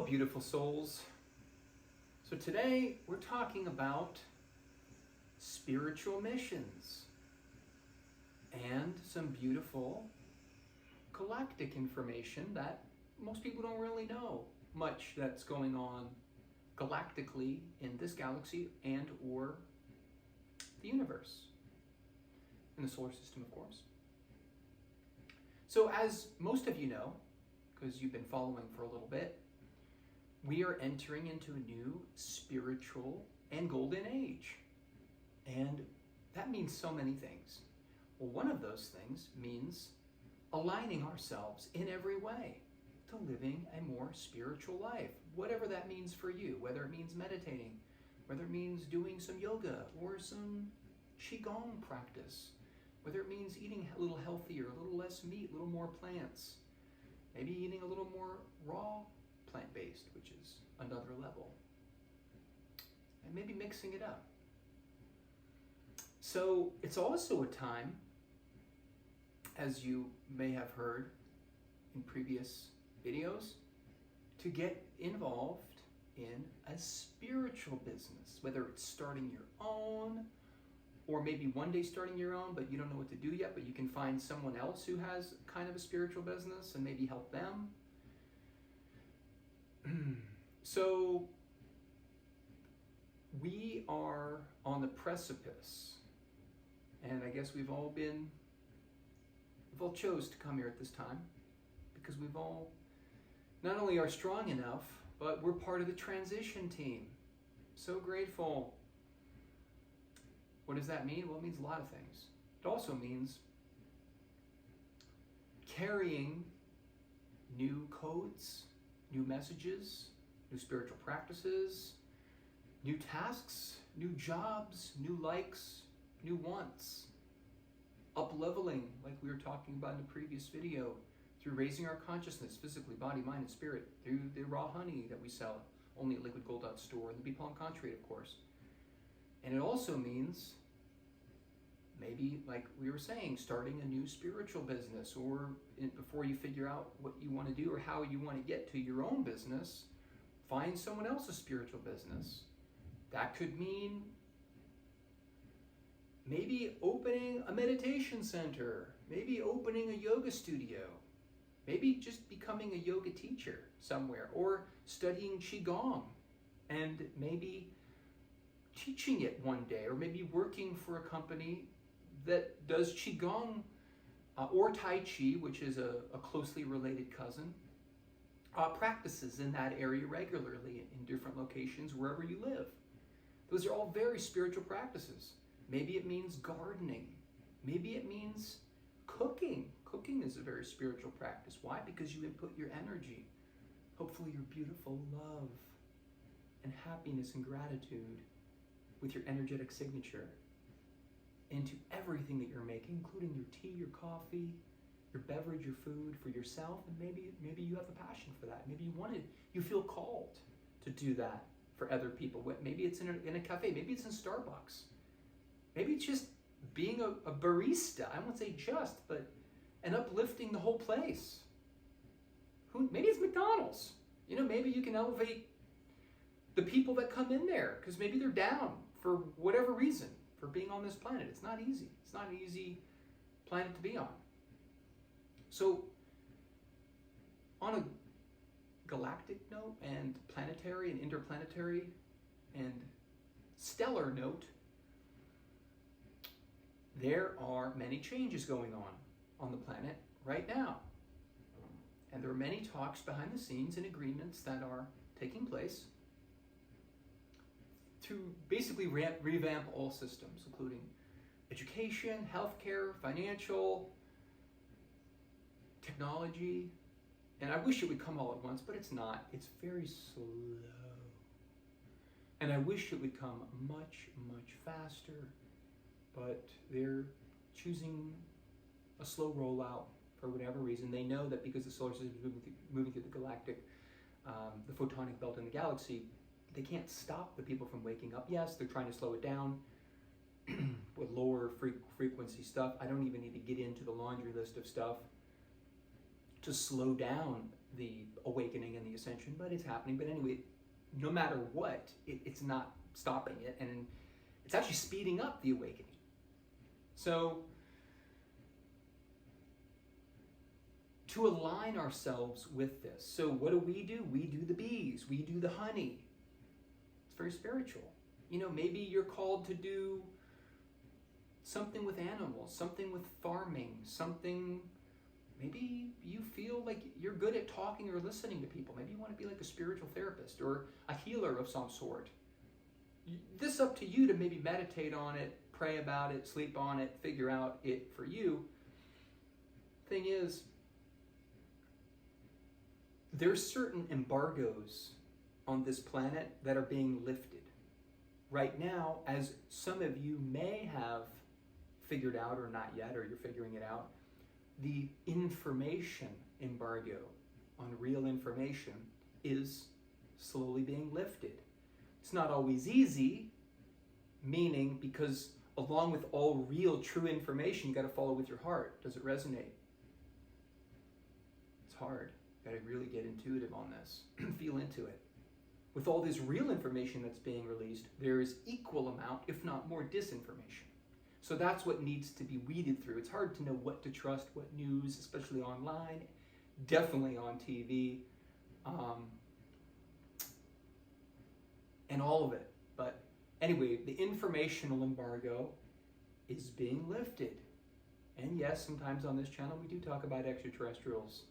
Hello, beautiful souls. So today we're talking about spiritual missions and some beautiful galactic information that most people don't really know much that's going on galactically in this galaxy and or the universe, in the solar system, of course. So as most of you know, because you've been following for a little bit, we are entering into a new spiritual and golden age. And that means so many things. Well, one of those things means aligning ourselves in every way to living a more spiritual life, whatever that means for you, whether it means meditating, whether it means doing some yoga or some qigong practice, whether it means eating a little healthier, a little less meat, a little more plants, maybe eating a little more raw plant-based, which is another level, and maybe mixing it up. So it's also a time, as you may have heard in previous videos, to get involved in a spiritual business, whether it's starting your own, or maybe one day starting your own, but you don't know what to do yet, but you can find someone else who has kind of a spiritual business and maybe help them. So we are on the precipice, and I guess we've all chose to come here at this time because we've all not only are strong enough, but we're part of the transition team. So grateful. What does that mean? Well, it means a lot of things. It also means carrying new codes, new messages, new spiritual practices, new tasks, new jobs, new likes, new wants, up-leveling, like we were talking about in the previous video, through raising our consciousness physically, body, mind, and spirit, through the raw honey that we sell only at liquidgold.store, and the bee pollen concentrate, of course. And it also means maybe, like we were saying, starting a new spiritual business, or before you figure out what you want to do or how you want to get to your own business, find someone else's spiritual business. That could mean maybe opening a meditation center, maybe opening a yoga studio, maybe just becoming a yoga teacher somewhere, or studying qigong and maybe teaching it one day, or maybe working for a company that does qigong or tai chi, which is a closely related cousin, practices in that area regularly in different locations wherever you live. Those are all very spiritual practices. Maybe it means gardening. Maybe it means cooking. Cooking is a very spiritual practice. Why? Because you input your energy, hopefully your beautiful love and happiness and gratitude with your energetic signature into everything that you're making, including your tea, your coffee, your beverage, your food for yourself, and maybe you have a passion for that. Maybe you feel called to do that for other people. Maybe it's in a cafe, maybe it's in Starbucks. Maybe it's just being a barista, I won't say just, but and uplifting the whole place. Maybe it's McDonald's. Maybe you can elevate the people that come in there, because maybe they're down for whatever reason for being on this planet. It's not easy. It's not an easy planet to be on. So on a galactic note and planetary and interplanetary and stellar note, there are many changes going on the planet right now. And there are many talks behind the scenes and agreements that are taking place to basically revamp all systems, including education, healthcare, financial, technology. And I wish it would come all at once, but it's not. It's very slow. And I wish it would come much, much faster, but they're choosing a slow rollout for whatever reason. They know that because the solar system is moving through the galactic, the photonic belt in the galaxy, they can't stop the people from waking up. Yes, they're trying to slow it down with lower frequency stuff. I don't even need to get into the laundry list of stuff to slow down the awakening and the ascension, but it's happening. But anyway, no matter what, it's not stopping it, and it's actually speeding up the awakening. So to align ourselves with this, so what do? We do the bees, we do the honey. It's very spiritual. You know, maybe you're called to do something with animals, something with farming, something, maybe you feel like you're good at talking or listening to people. Maybe you want to be like a spiritual therapist or a healer of some sort. This is up to you to maybe meditate on it, pray about it, sleep on it, figure out it for you. Thing is, there's certain embargoes on this planet that are being lifted. Right now, as some of you may have figured out or not yet, or you're figuring it out, the information embargo on real information is slowly being lifted. It's not always easy, meaning because along with all real, true information, you got to follow with your heart. Does it resonate? It's hard. You got to really get intuitive on this, feel into it. With all this real information that's being released, there is equal amount, if not more, disinformation. So that's what needs to be weeded through. It's hard to know what to trust, what news, especially online, definitely on TV, and all of it. But anyway, the informational embargo is being lifted. And yes, sometimes on this channel we do talk about extraterrestrials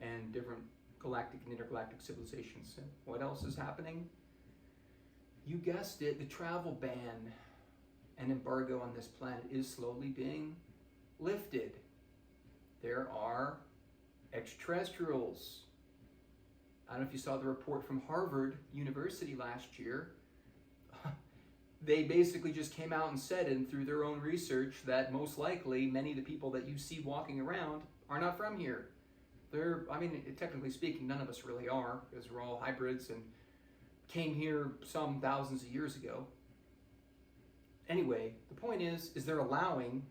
and different galactic and intergalactic civilizations. And what else is happening? You guessed it, the travel ban and embargo on this planet is slowly being lifted. There are extraterrestrials. I don't know if you saw the report from Harvard University last year. They basically just came out and said, and through their own research, that most likely many of the people that you see walking around are not from here. Technically speaking, none of us really are, because we're all hybrids and came here some thousands of years ago. Anyway, the point is they're allowing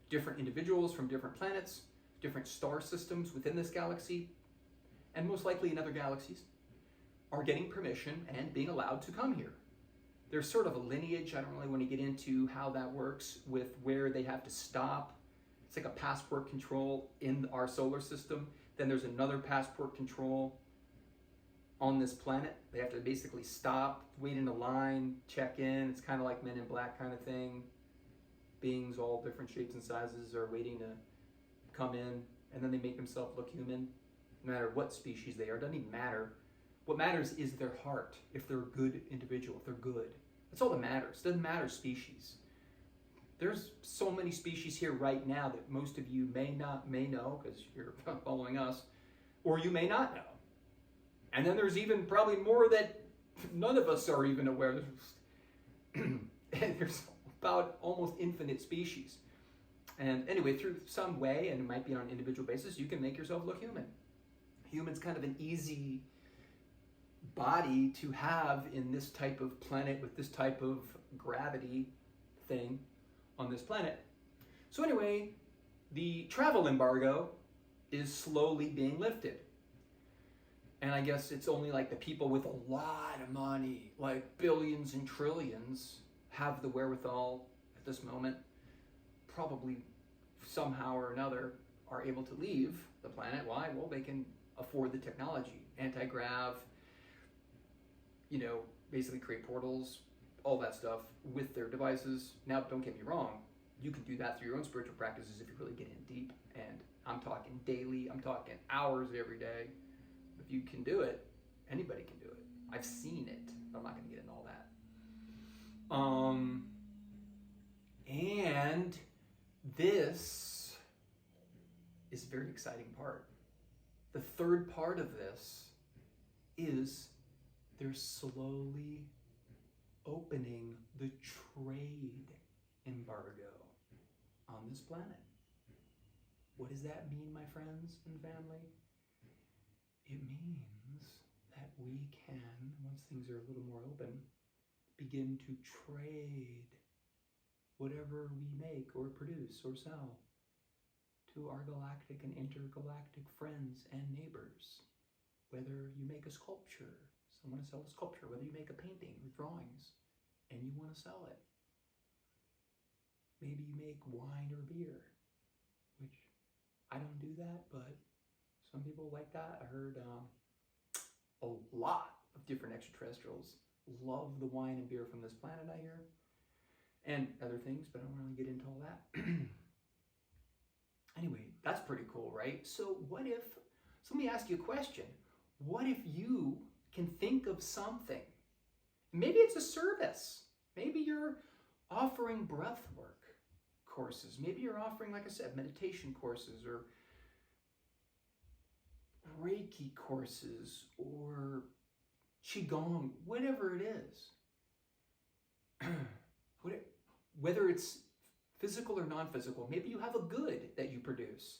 different individuals from different planets, different star systems within this galaxy, and most likely in other galaxies, are getting permission and being allowed to come here. There's sort of a lineage. I don't really want to get into how that works with where they have to stop. It's like a passport control in our solar system. Then there's another passport control on this planet. They have to basically stop, wait in a line, check in. It's kind of like Men in Black kind of thing. Beings all different shapes and sizes are waiting to come in, and then they make themselves look human. No matter what species they are, it doesn't even matter. What matters is their heart, if they're a good individual, if they're good. That's all that matters. It doesn't matter species. There's so many species here right now that most of you may know, because you're following us, or you may not know. And then there's even probably more that none of us are even aware. There's about almost infinite species. And anyway, through some way, and it might be on an individual basis, you can make yourself look human. Human's kind of an easy body to have in this type of planet with this type of gravity thing on this planet. So anyway, the travel embargo is slowly being lifted. And I guess it's only like the people with a lot of money, like billions and trillions, have the wherewithal at this moment, probably somehow or another, are able to leave the planet. Why? Well, they can afford the technology, anti-grav, basically create portals, all that stuff with their devices. Now, don't get me wrong, you can do that through your own spiritual practices if you really get in deep. And I'm talking daily, I'm talking hours every day. If you can do it, anybody can do it. I've seen it. I'm not going to get into all that. And this is a very exciting part. The third part of this is they're slowly opening the trade embargo on this planet. What does that mean, my friends and family? It means that we can, once things are a little more open, begin to trade whatever we make or produce or sell to our galactic and intergalactic friends and neighbors. Whether you make a sculpture, someone to sell a sculpture, whether you make a painting with drawings and you want to sell it. Maybe you make wine or beer, which I don't do that, but some people like that. I heard a lot of different extraterrestrials love the wine and beer from this planet, I hear, and other things, but I don't really get into all that. Anyway, that's pretty cool, right? So what if, so let me ask you a question. What if you can think of something? Maybe it's a service. Maybe you're offering breath work courses. Maybe you're offering, like I said, meditation courses or Reiki courses or Qigong, whatever it is. Whether it's physical or non-physical, maybe you have a good that you produce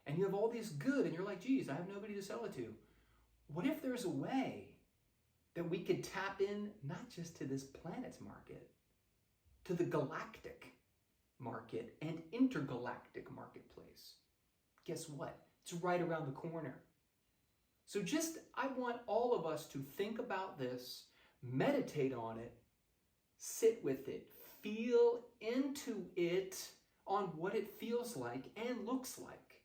and you have all this good and you're like, geez, I have nobody to sell it to. What if there's a way that we could tap in not just to this planet's market, to the galactic market and intergalactic marketplace? Guess what? It's right around the corner. So I want all of us to think about this, meditate on it, sit with it, feel into it on what it feels like and looks like.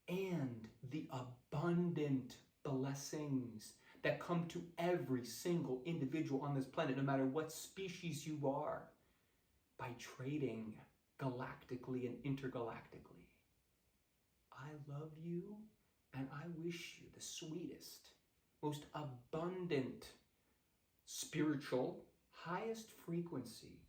And the abundant blessings that come to every single individual on this planet, no matter what species you are, by trading galactically and intergalactically. I love you, and I wish you the sweetest, most abundant, spiritual, highest frequency